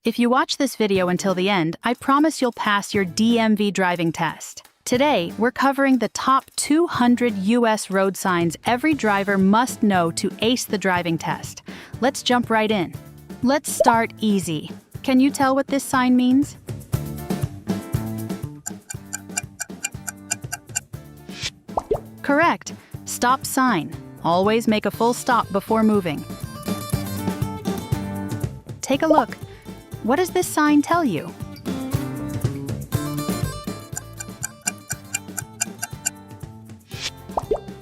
If you watch this video until the end, I promise you'll pass your DMV driving test. Today, we're covering the top 200 US road signs every driver must know to ace the driving test. Let's jump right in. Let's start easy. Can you tell what this sign means? Correct. Stop sign. Always make a full stop before moving. Take a look. What does this sign tell you?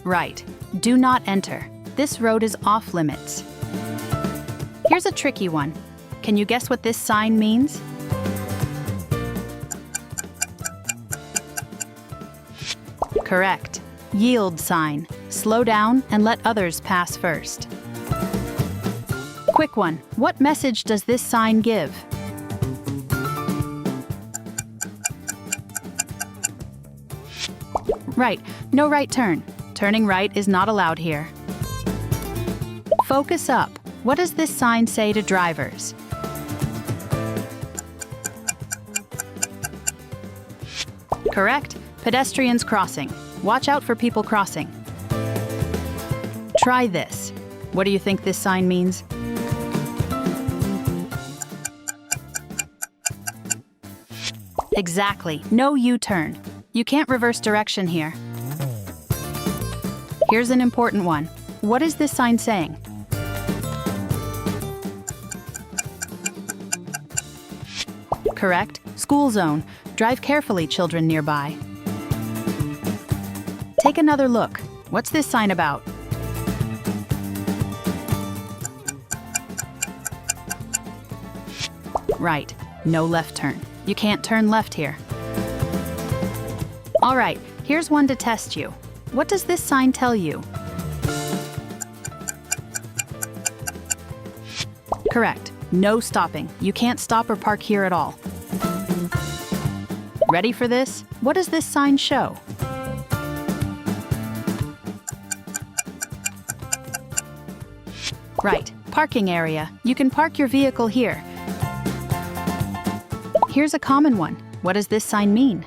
Right. Do not enter. This road is off limits. Here's a tricky one. Can you guess what this sign means? Correct. Yield sign. Slow down and let others pass first. Quick one. What message does this sign give? Right. No right turn. Turning right is not allowed here. Focus up. What does this sign say to drivers? Correct. Pedestrians crossing. Watch out for people crossing. Try this. What do you think this sign means? Exactly. No U-turn. You can't reverse direction here. Here's an important one. What is this sign saying? Correct. School zone. Drive carefully, children nearby. Take another look. What's this sign about? Right. No left turn. You can't turn left here. All right, here's one to test you. What does this sign tell you? Correct. No stopping. You can't stop or park here at all. Ready for this? What does this sign show? Right. Parking area. You can park your vehicle here. Here's a common one. What does this sign mean?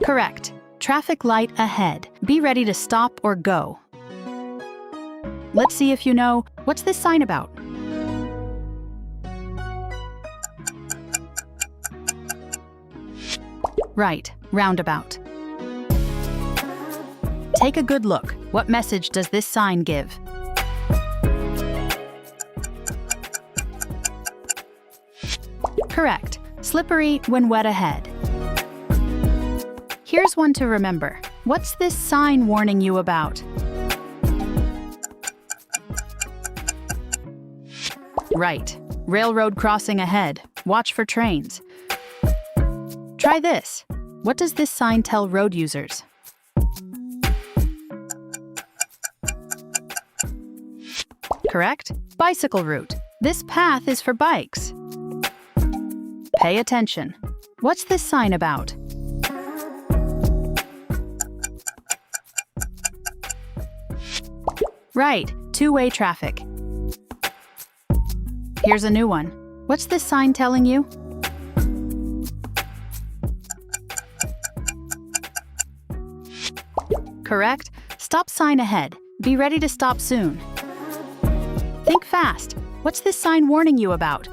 Correct. Traffic light ahead. Be ready to stop or go. Let's see if you know, what's this sign about? Right. Roundabout. Take a good look. What message does this sign give? Correct. Slippery when wet ahead. Here's one to remember. What's this sign warning you about? Right. Railroad crossing ahead. Watch for trains. Try this. What does this sign tell road users? Correct. Bicycle route. This path is for bikes. Pay attention. What's this sign about? Right, two-way traffic. Here's a new one. What's this sign telling you? Correct. Stop sign ahead. Be ready to stop soon. Think fast. What's this sign warning you about?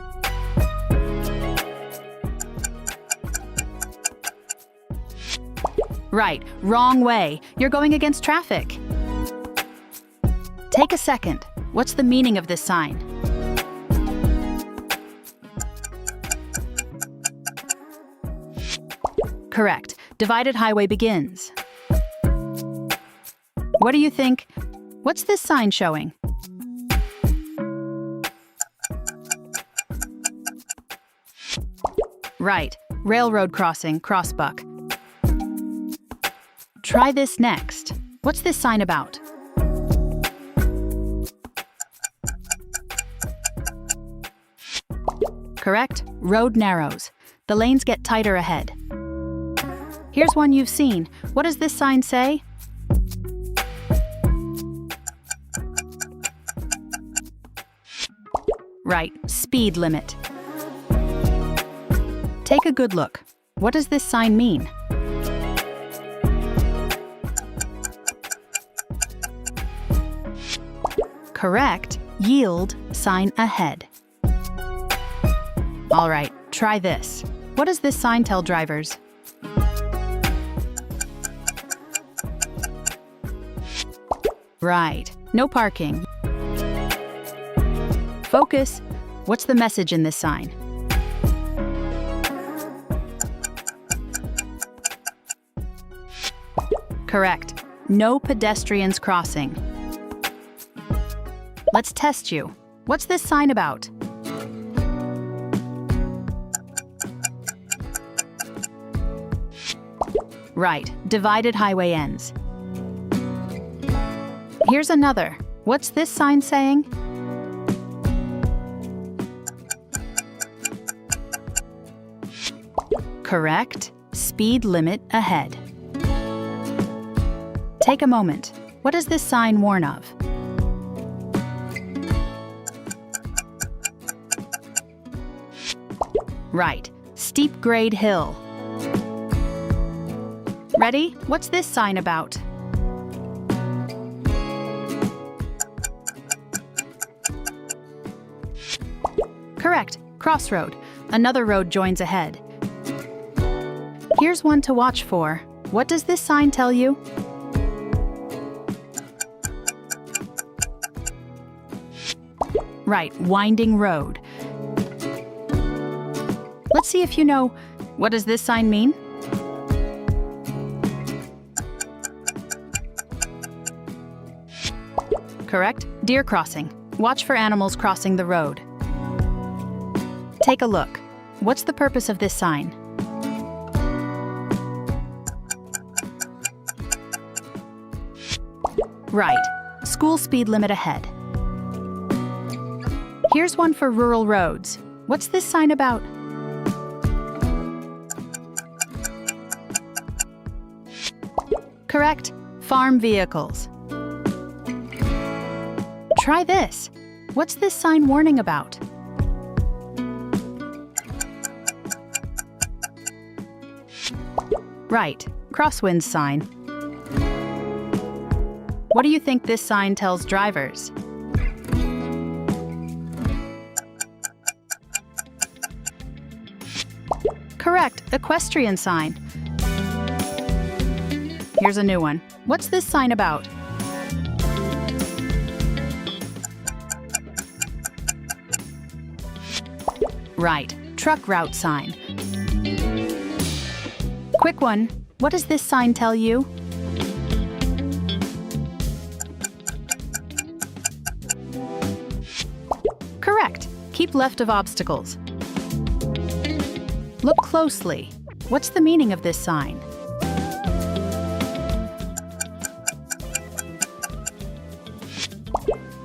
Right, wrong way. You're going against traffic. Take a second. What's the meaning of this sign? Correct. Divided highway begins. What do you think? What's this sign showing? Right. Railroad crossing, crossbuck. Try this next. What's this sign about? Correct. Road narrows. The lanes get tighter ahead. Here's one you've seen. What does this sign say? Right, speed limit. Take a good look. What does this sign mean? Correct, yield, sign ahead. All right, try this. What does this sign tell drivers? Right, no parking. Focus. What's the message in this sign? Correct, no pedestrians crossing. Let's test you. What's this sign about? Right, divided highway ends. Here's another. What's this sign saying? Correct, speed limit ahead. Take a moment. What does this sign warn of? Right, steep grade hill. Ready? What's this sign about? Correct, crossroad. Another road joins ahead. Here's one to watch for. What does this sign tell you? Right, winding road. Let's see if you know. What does this sign mean? Correct, deer crossing. Watch for animals crossing the road. Take a look. What's the purpose of this sign? Right, school speed limit ahead. Here's one for rural roads. What's this sign about? Correct, farm vehicles. Try this. What's this sign warning about? Right, crosswinds sign. What do you think this sign tells drivers? Correct, equestrian sign. Here's a new one. What's this sign about? Right, truck route sign. Quick one. What does this sign tell you? Correct. Keep left of obstacles. Look closely. What's the meaning of this sign?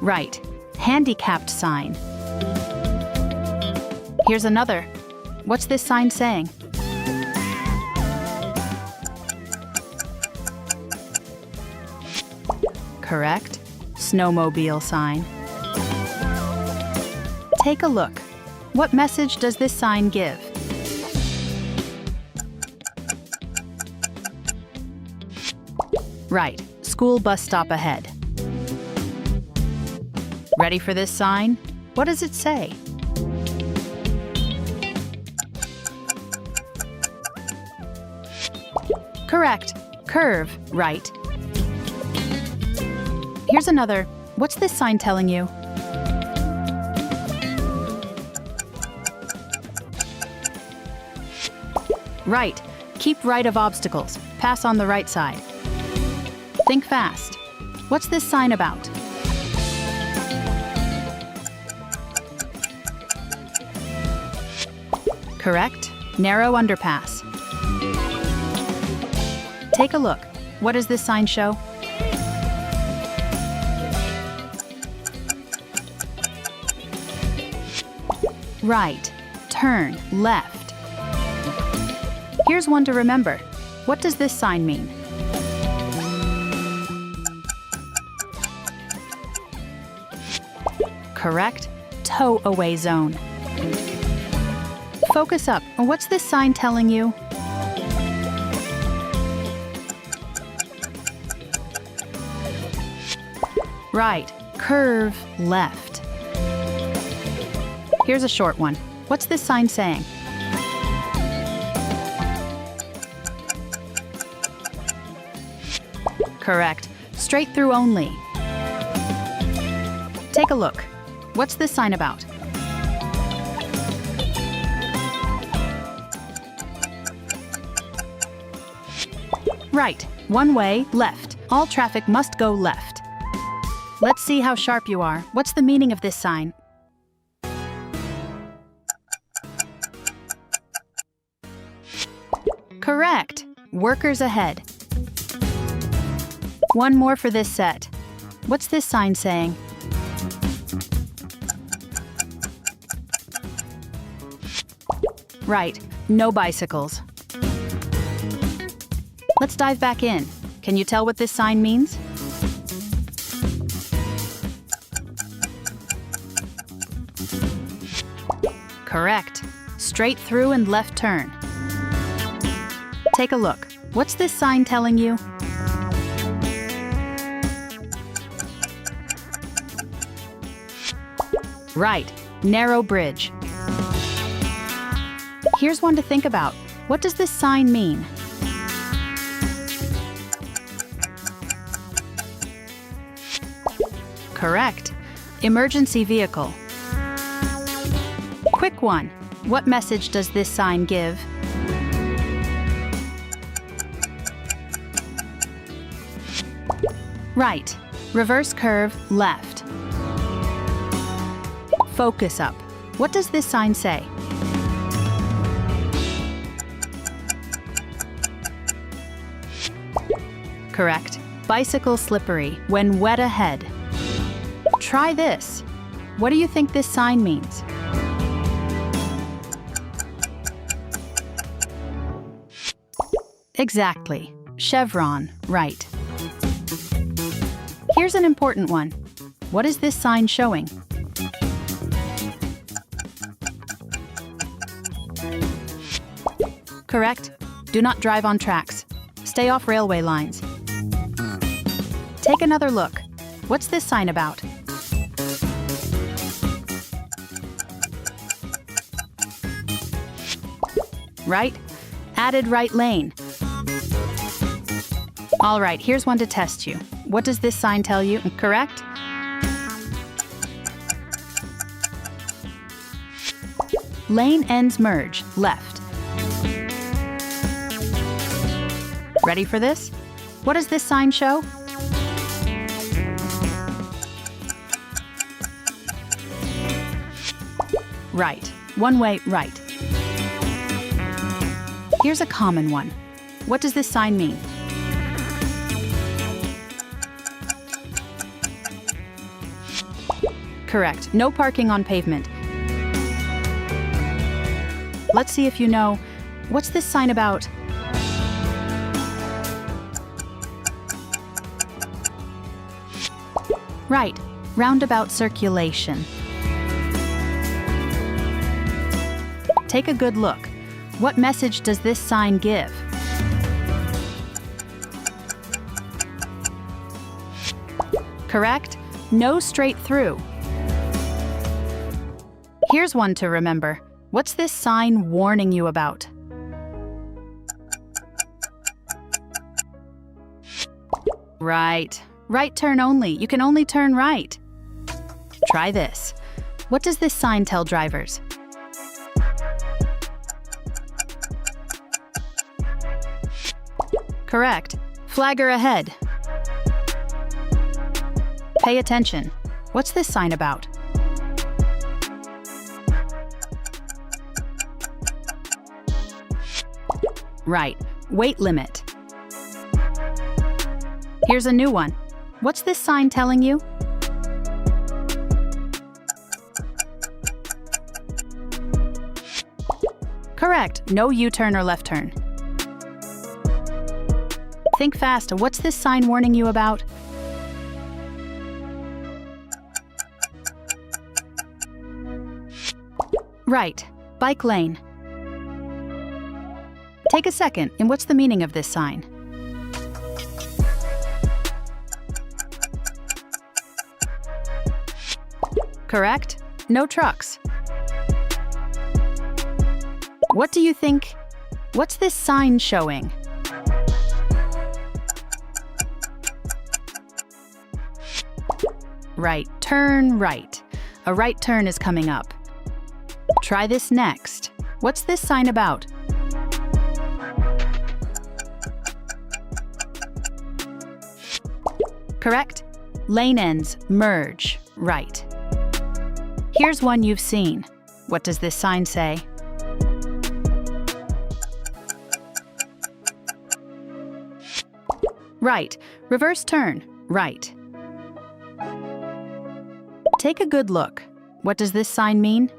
Right, handicapped sign. Here's another. What's this sign saying? Correct, snowmobile sign. Take a look. What message does this sign give? Right, school bus stop ahead. Ready for this sign? What does it say? Correct, curve, right. Here's another. What's this sign telling you? Right, keep right of obstacles. Pass on the right side. Think fast. What's this sign about? Correct, narrow underpass. Take a look. What does this sign show? Right, turn, left. Here's one to remember. What does this sign mean? Correct, tow-away zone. Focus up. What's this sign telling you? Right. Curve left. Here's a short one. What's this sign saying? Correct. Straight through only. Take a look. What's this sign about? Right. One way, left. All traffic must go left. Let's see how sharp you are. What's the meaning of this sign? Correct. Workers ahead. One more for this set. What's this sign saying? Right. No bicycles. Let's dive back in. Can you tell what this sign means? Correct. Straight through and left turn. Take a look. What's this sign telling you? Right. Narrow bridge. Here's one to think about. What does this sign mean? Correct. Emergency vehicle. Quick one. What message does this sign give? Right. Reverse curve left. Focus up. What does this sign say? Correct. Bicycle slippery when wet ahead. Try this. What do you think this sign means? Exactly. Chevron, right. Here's an important one. What is this sign showing? Correct. Do not drive on tracks. Stay off railway lines. Take another look. What's this sign about? Right. Added right lane. All right, here's one to test you. What does this sign tell you? Correct? Lane ends merge, left. Ready for this? What does this sign show? Right. One way, right. Here's a common one. What does this sign mean? Correct. No parking on pavement. Let's see if you know. What's this sign about? Right. Roundabout circulation. Take a good look. What message does this sign give? Correct. No straight through. Here's one to remember. What's this sign warning you about? Right. Right turn only. You can only turn right. Try this. What does this sign tell drivers? Correct. Flagger ahead. Pay attention. What's this sign about? Right. Weight limit. Here's a new one. What's this sign telling you? Correct. No U-turn or left turn. Think fast. What's this sign warning you about? Right. Bike lane. Take a second, and what's the meaning of this sign? Correct. No trucks. What do you think? What's this sign showing? Right. Turn right. A right turn is coming up. Try this next. What's this sign about? Correct. Lane ends merge. Right. Here's one you've seen. What does this sign say? Right. Reverse turn. Right. Take a good look. What does this sign mean?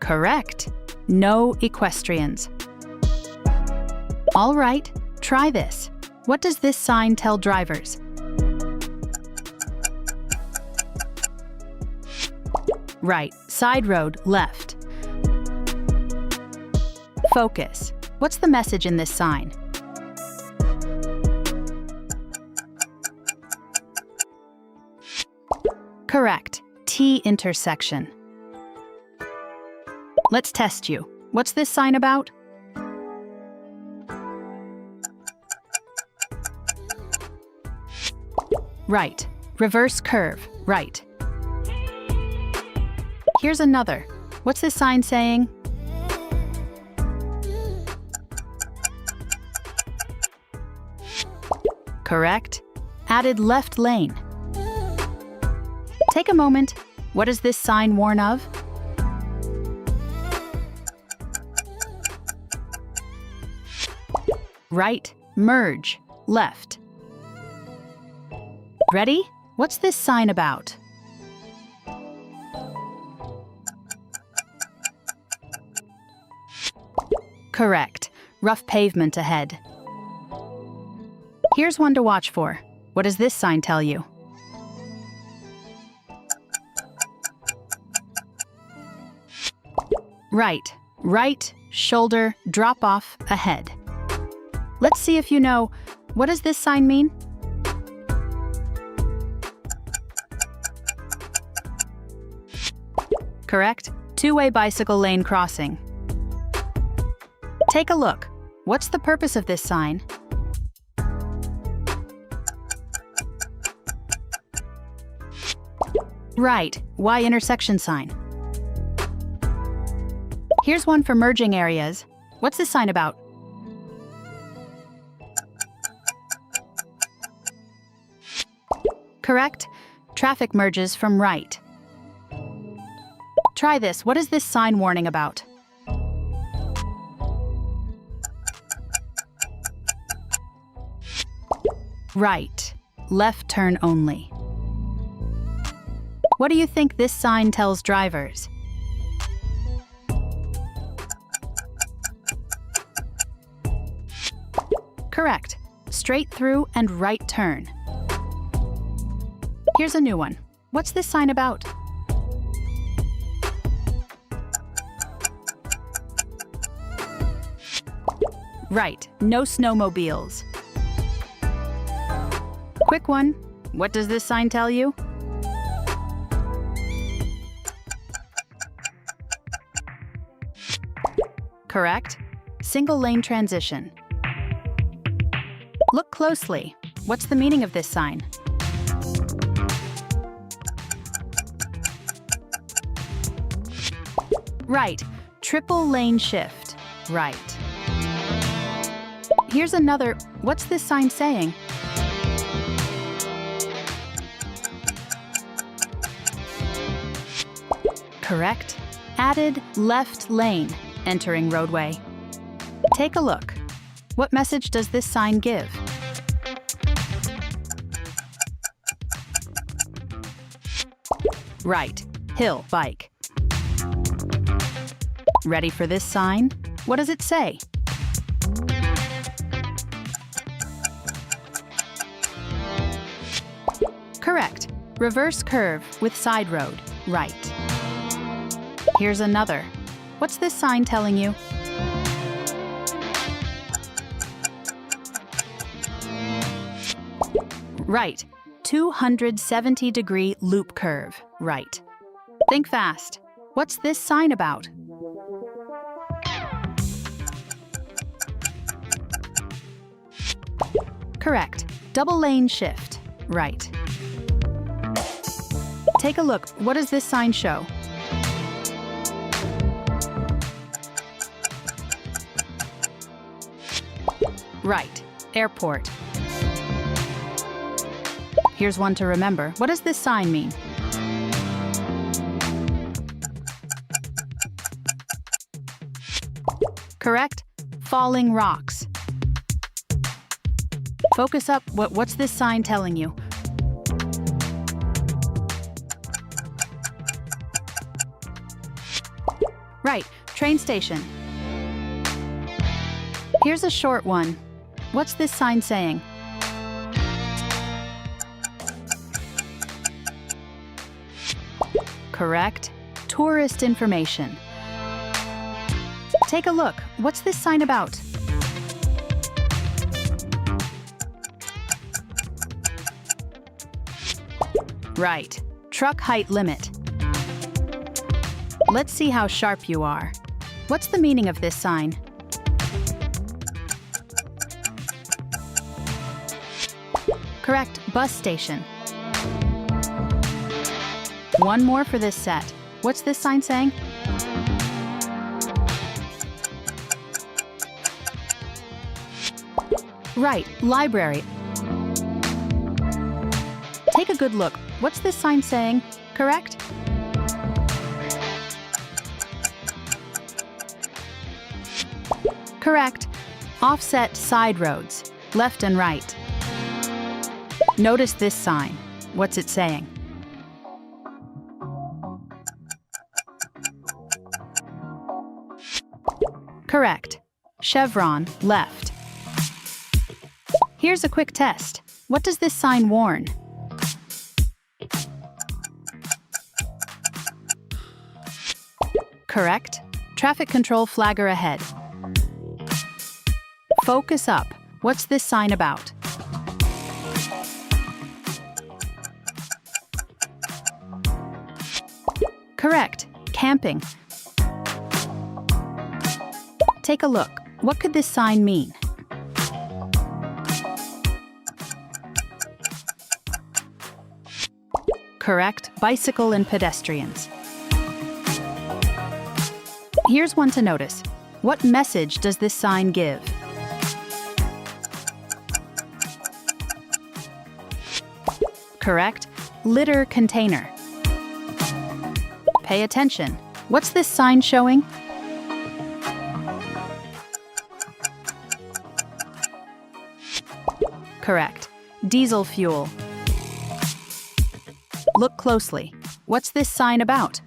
Correct. No equestrians. All right, try this. What does this sign tell drivers? Right. Side road, left. Focus. What's the message in this sign? Correct. T intersection. Let's test you. What's this sign about? Right. Reverse curve. Right. Here's another. What's this sign saying? Correct. Added left lane. Take a moment. What is this sign warn of? Right. Merge. Left. Ready? What's this sign about? Correct. Rough pavement ahead. Here's one to watch for. What does this sign tell you? Right. Right shoulder drop off ahead. Let's see if you know. What does this sign mean? Correct. Two-way bicycle lane crossing. Take a look. What's the purpose of this sign? Right. Y intersection sign. Here's one for merging areas. What's this sign about? Correct. Traffic merges from right. Try this. What is this sign warning about? Right. Left turn only. What do you think this sign tells drivers? Correct. Straight through and right turn. Here's a new one. What's this sign about? Right. No snowmobiles. Quick one. What does this sign tell you? Correct. Single lane transition. Look closely. What's the meaning of this sign? Right. Triple lane shift. Right. Here's another. What's this sign saying? Correct. Added left lane, entering roadway. Take a look. What message does this sign give? Right. Hill, bike. Ready for this sign? What does it say? Correct. Reverse curve with side road, right. Here's another. What's this sign telling you? Right. 270-degree loop curve, right. Think fast. What's this sign about? Correct. Double lane shift, right. Take a look. What does this sign show? Right. Airport. Here's one to remember. What does this sign mean? Correct. Falling rocks. Focus up. What's this sign telling you? Right. Train station. Here's a short one. What's this sign saying? Correct. Tourist information. Take a look. What's this sign about? Right. Truck height limit. Let's see how sharp you are. What's the meaning of this sign? Correct. Bus station. One more for this set. What's this sign saying? Right. Library. Take a good look. What's this sign saying? Correct? Correct. Offset side roads, left and right. Notice this sign. What's it saying? Correct. Chevron, left. Here's a quick test. What does this sign warn? Correct. Traffic control flagger ahead. Focus up. What's this sign about? Correct. Camping. Take a look. What could this sign mean? Correct. Bicycle and pedestrians. Here's one to notice. What message does this sign give? Correct. Litter container. Pay attention. What's this sign showing? Correct. Diesel fuel. Look closely. What's this sign about?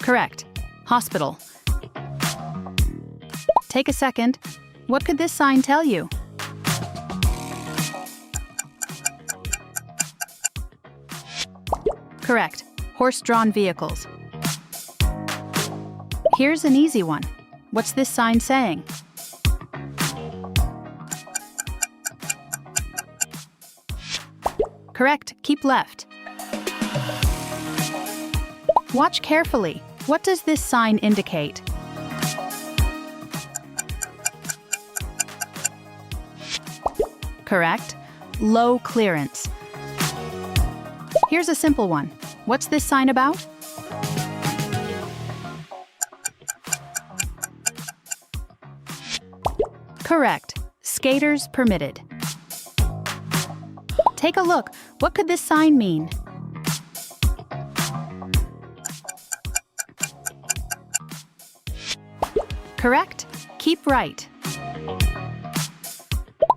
Correct. Hospital. Take a second. What could this sign tell you? Correct. Horse-drawn vehicles. Here's an easy one. What's this sign saying? Correct. Keep left. Watch carefully. What does this sign indicate? Correct. Low clearance. Here's a simple one. What's this sign about? Correct. Skaters permitted. Take a look. What could this sign mean? Correct. Keep right.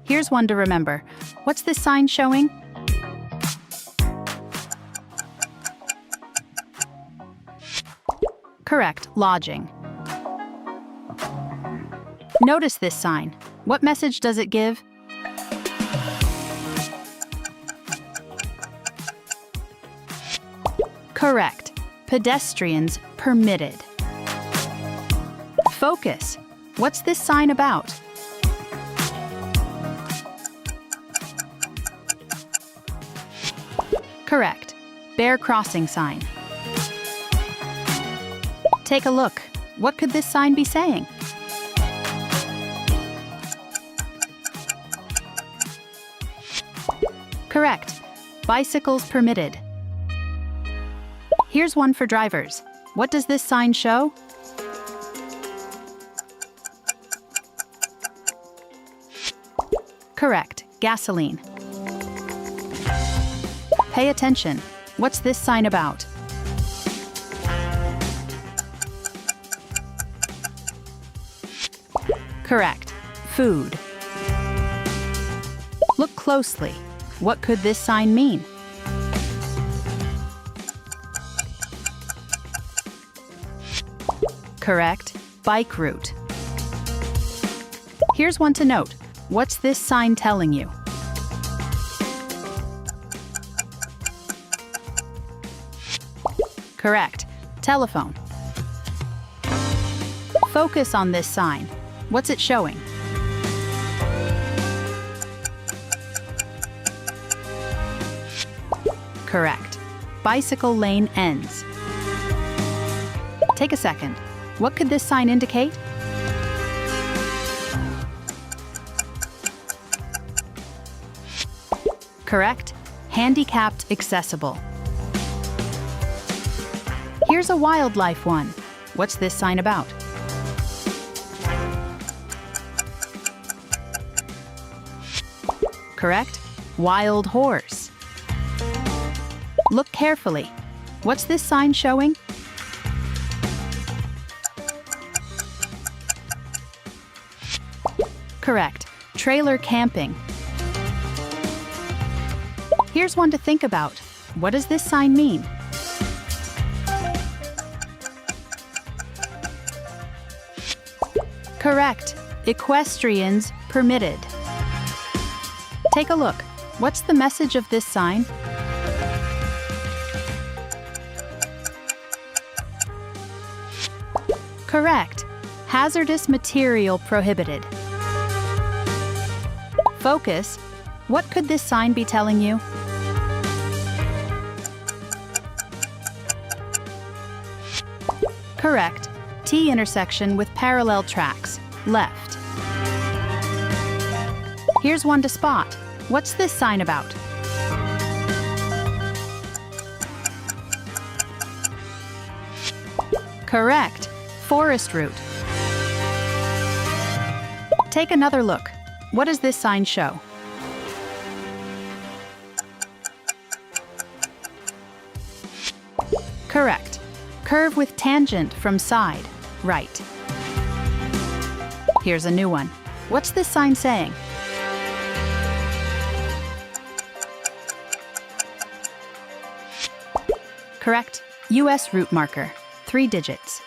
Here's one to remember. What's this sign showing? Correct. Lodging. Notice this sign. What message does it give? Correct. Pedestrians permitted. Focus. What's this sign about? Correct. Bear crossing sign. Take a look. What could this sign be saying? Correct. Bicycles permitted. Here's one for drivers. What does this sign show? Correct. Gasoline. Pay attention. What's this sign about? Correct. Food. Look closely. What could this sign mean? Correct. Bike route. Here's one to note. What's this sign telling you? Correct. Telephone. Focus on this sign. What's it showing? Correct. Bicycle lane ends. Take a second. What could this sign indicate? Correct. Handicapped accessible. Here's a wildlife one. What's this sign about? Correct. Wild horse. Look carefully. What's this sign showing? Correct. Trailer camping. Here's one to think about. What does this sign mean? Correct. Equestrians permitted. Take a look. What's the message of this sign? Correct. Hazardous material prohibited. Focus. What could this sign be telling you? Correct. T intersection with parallel tracks. Left. Here's one to spot. What's this sign about? Correct. Forest route. Take another look. What does this sign show? Correct. Curve with tangent from side. Right. Here's a new one. What's this sign saying? Correct. US route marker. 3 digits.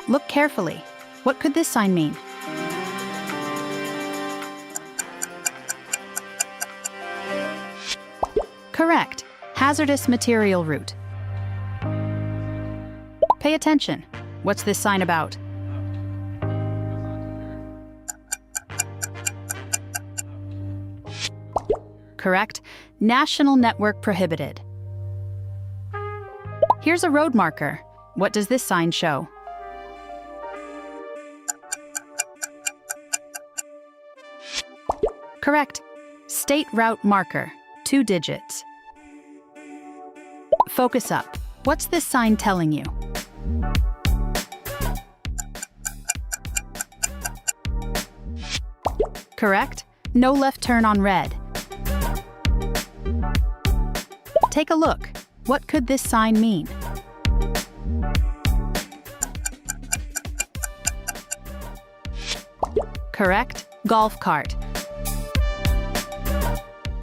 Look carefully. What could this sign mean? Correct. Hazardous material route. Pay attention. What's this sign about? Correct. National network prohibited. Here's a road marker. What does this sign show? Correct. State route marker. 2 digits. Focus up. What's this sign telling you? Correct. No left turn on red. Take a look. What could this sign mean? Correct. Golf cart.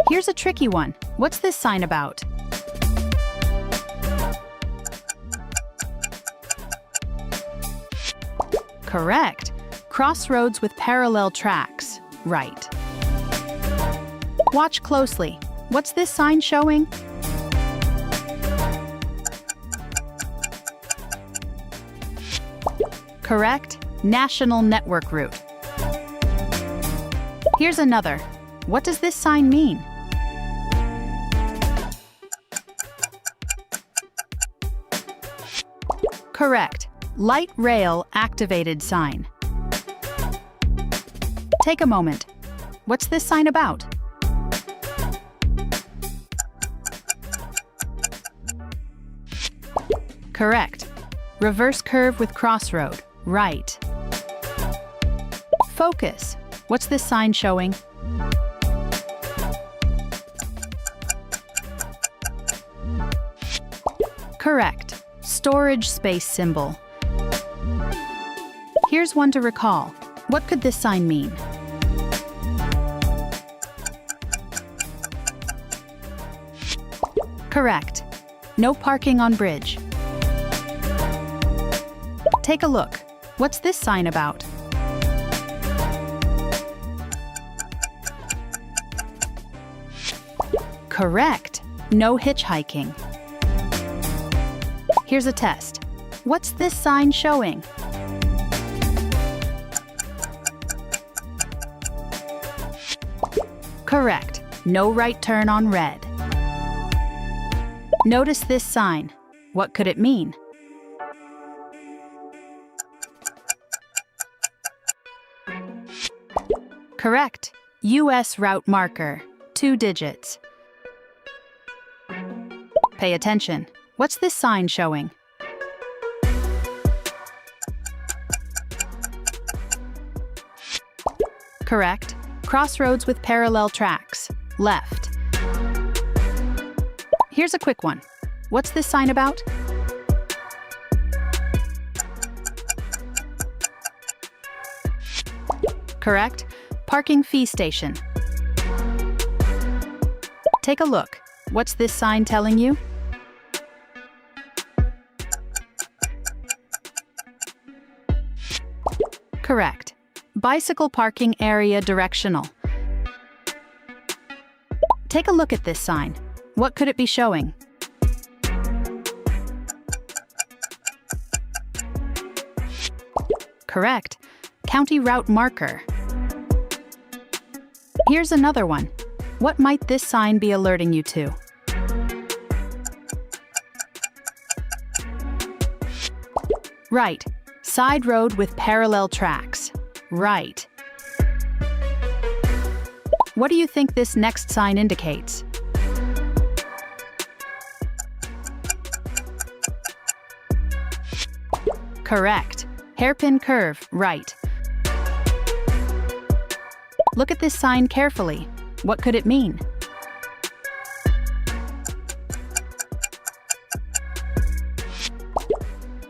Here's a tricky one. What's this sign about? Correct. Crossroads with parallel tracks. Right. Watch closely. What's this sign showing? Correct. National network route. Here's another. What does this sign mean? Correct. Light rail activated sign. Take a moment. What's this sign about? Correct. Reverse curve with crossroad. Right. Focus. What's this sign showing? Correct. Storage space symbol. Here's one to recall. What could this sign mean? Correct. No parking on bridge. Take a look. What's this sign about? Correct. No hitchhiking. Here's a test. What's this sign showing? Correct. No right turn on red. Notice this sign. What could it mean? Correct. US route marker. 2 digits. Pay attention. What's this sign showing? Correct. Crossroads with parallel tracks. Left. Here's a quick one. What's this sign about? Correct. Parking fee station. Take a look. What's this sign telling you? Correct. Bicycle parking area directional. Take a look at this sign. What could it be showing? Correct. County route marker. Here's another one. What might this sign be alerting you to? Right. Side road with parallel tracks. Right. What do you think this next sign indicates? Correct. Hairpin curve, right. Look at this sign carefully. What could it mean?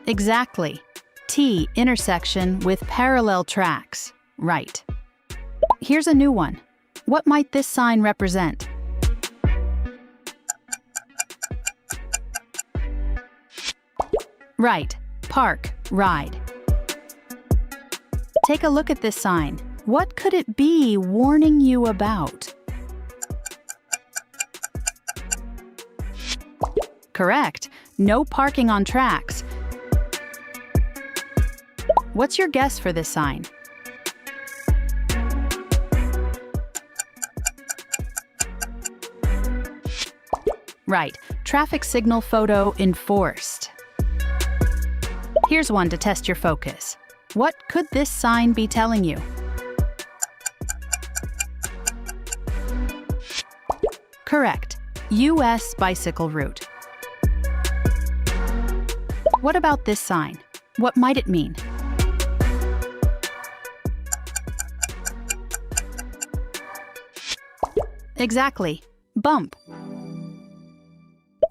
Exactly. T intersection with parallel tracks. Right. Here's a new one. What might this sign represent? Right. Park, ride. Take a look at this sign. What could it be warning you about? Correct. No parking on tracks. What's your guess for this sign? Right. Traffic signal photo enforced. Here's one to test your focus. What could this sign be telling you? Correct. US bicycle route. What about this sign? What might it mean? Exactly. Bump.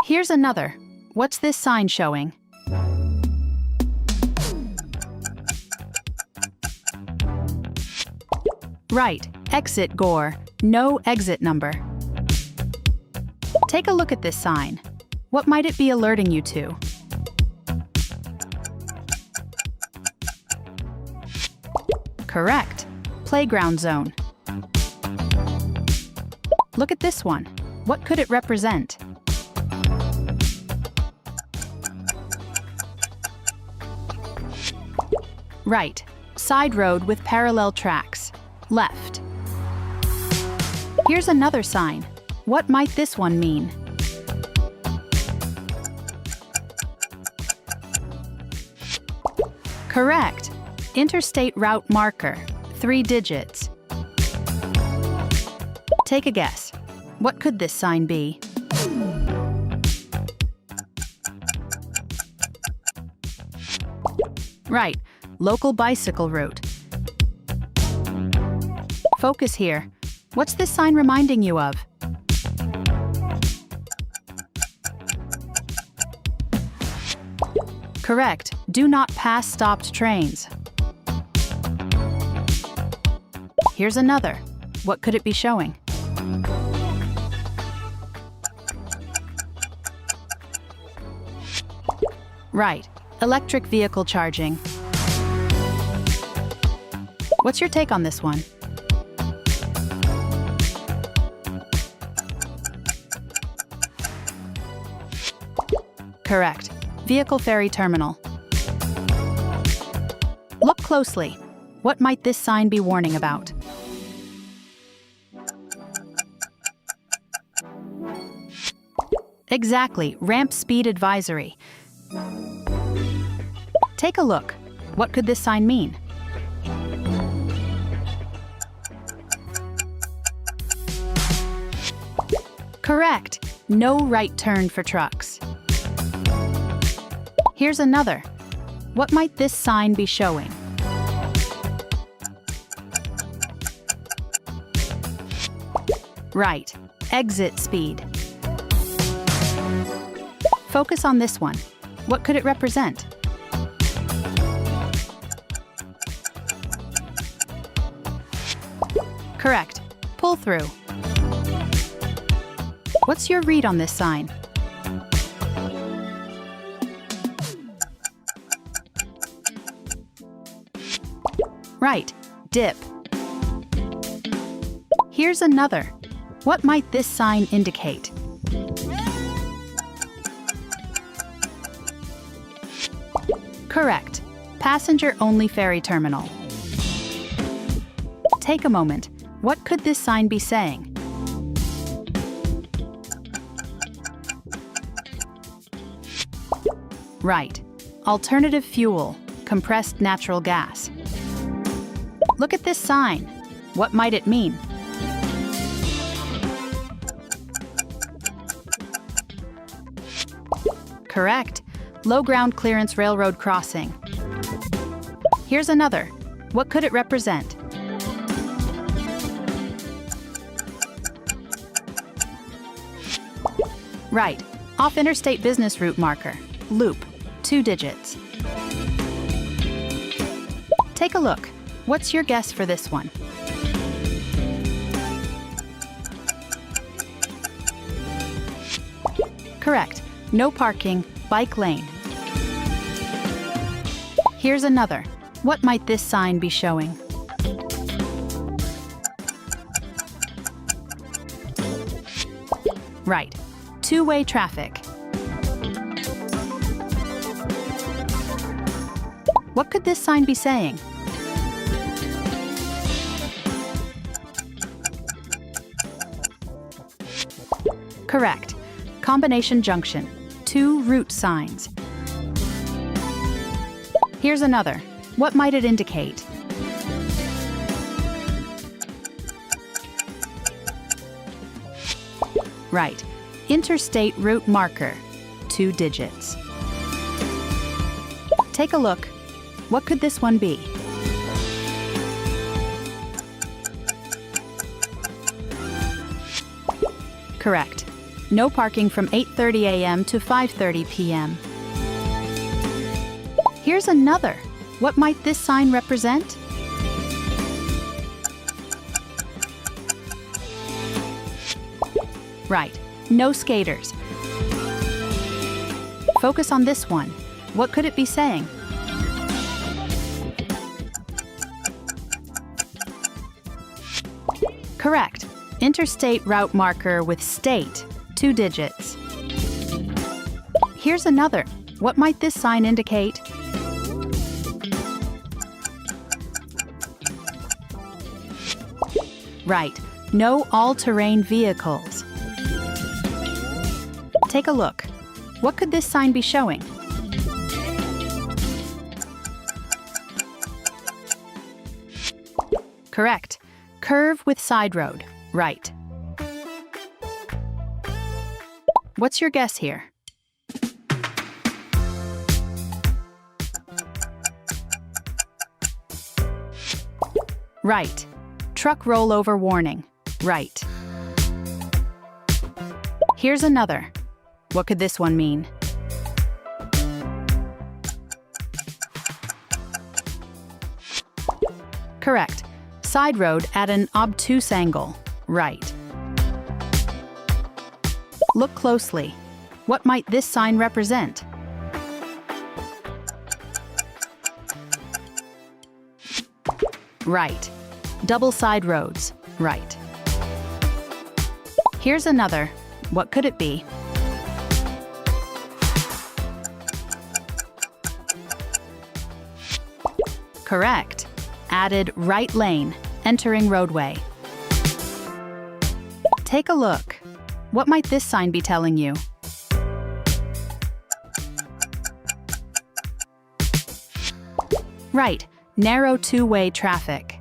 Here's another. What's this sign showing? Right. Exit Gore. No exit number. Take a look at this sign. What might it be alerting you to? Correct. Playground zone. Look at this one. What could it represent? Right. Side road with parallel tracks. Left. Here's another sign. What might this one mean? Correct. Interstate route marker. 3 digits. Take a guess. What could this sign be? Right. Local bicycle route. Focus here. What's this sign reminding you of? Correct. Do not pass stopped trains. Here's another. What could it be showing? Right. Electric vehicle charging. What's your take on this one? Correct. Vehicle ferry terminal. Look closely. What might this sign be warning about? Exactly. Ramp speed advisory. Take a look. What could this sign mean? Correct. No right turn for trucks. Here's another. What might this sign be showing? Right. Exit speed. Focus on this one. What could it represent? Correct. Pull through. What's your read on this sign? Right. Dip. Here's another. What might this sign indicate? Correct. Passenger-only ferry terminal. Take a moment. What could this sign be saying? Right. Alternative fuel. Compressed natural gas. Look at this sign. What might it mean? Correct. Low ground clearance railroad crossing. Here's another. What could it represent? Right. Off interstate business route marker. Loop. 2 digits. Take a look. What's your guess for this one? Correct. No parking, bike lane. Here's another. What might this sign be showing? Right. Two-way traffic. What could this sign be saying? Correct. Combination junction. 2 route signs. Here's another. What might it indicate? Right. Interstate route marker. 2 digits. Take a look. What could this one be? Correct. No parking from 8:30 a.m. to 5:30 p.m. Here's another. What might this sign represent? Right. No skaters. Focus on this one. What could it be saying? Correct. Interstate route marker with state, 2 digits. Here's another. What might this sign indicate? Right. No all-terrain vehicles. Take a look. What could this sign be showing? Correct. Curve with side road. Right. What's your guess here? Right. Truck rollover warning. Right. Here's another. What could this one mean? Correct. Side road at an obtuse angle. Right. Look closely. What might this sign represent? Right. Double side roads. Right. Here's another. What could it be? Correct. Added right lane, entering roadway. Take a look. What might this sign be telling you? Right. Narrow two-way traffic.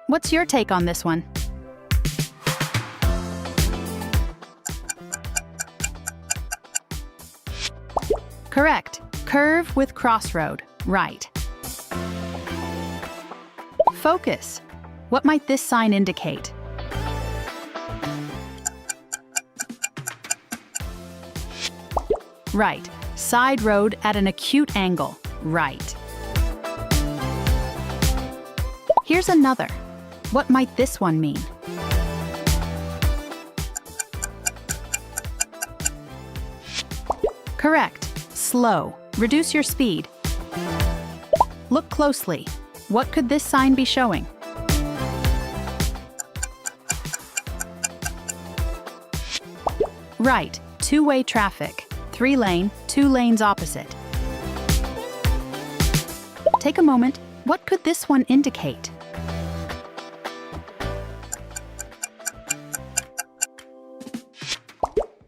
What's your take on this one? Correct. Curve with crossroad. Right. Focus. What might this sign indicate? Right. Side road at an acute angle. Right. Here's another. What might this one mean? Correct. Slow. Reduce your speed. Look closely. What could this sign be showing? Right. Two-way traffic. 3 lane, 2 lanes opposite. Take a moment. What could this one indicate?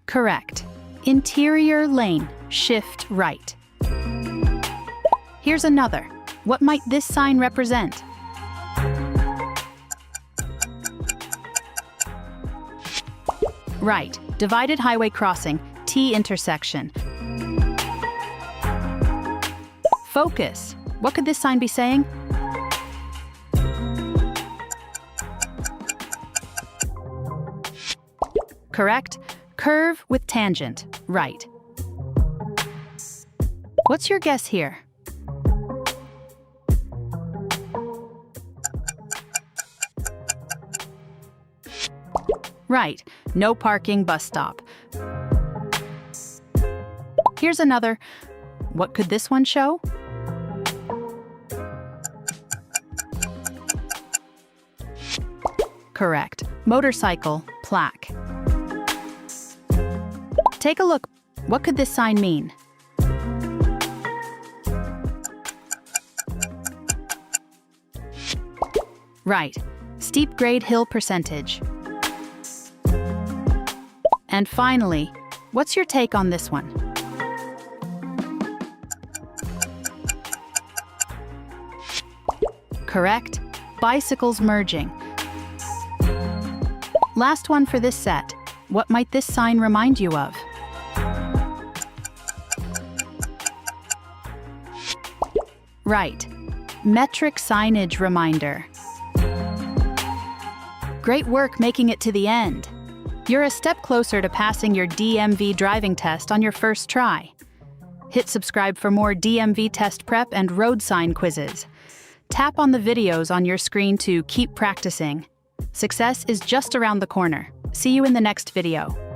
Correct. Interior lane, shift right. Here's another. What might this sign represent? Right. Divided highway crossing, T intersection. Focus. What could this sign be saying? Correct. Curve with tangent. Right. What's your guess here? Right. No parking bus stop. Here's another. What could this one show? Correct. Motorcycle, plaque. Take a look. What could this sign mean? Right. Steep grade hill percentage. And finally, what's your take on this one? Correct. Bicycles merging. Last one for this set. What might this sign remind you of? Right. Metric signage reminder. Great work making it to the end. You're a step closer to passing your DMV driving test on your first try. Hit subscribe for more DMV test prep and road sign quizzes. Tap on the videos on your screen to keep practicing. Success is just around the corner. See you in the next video.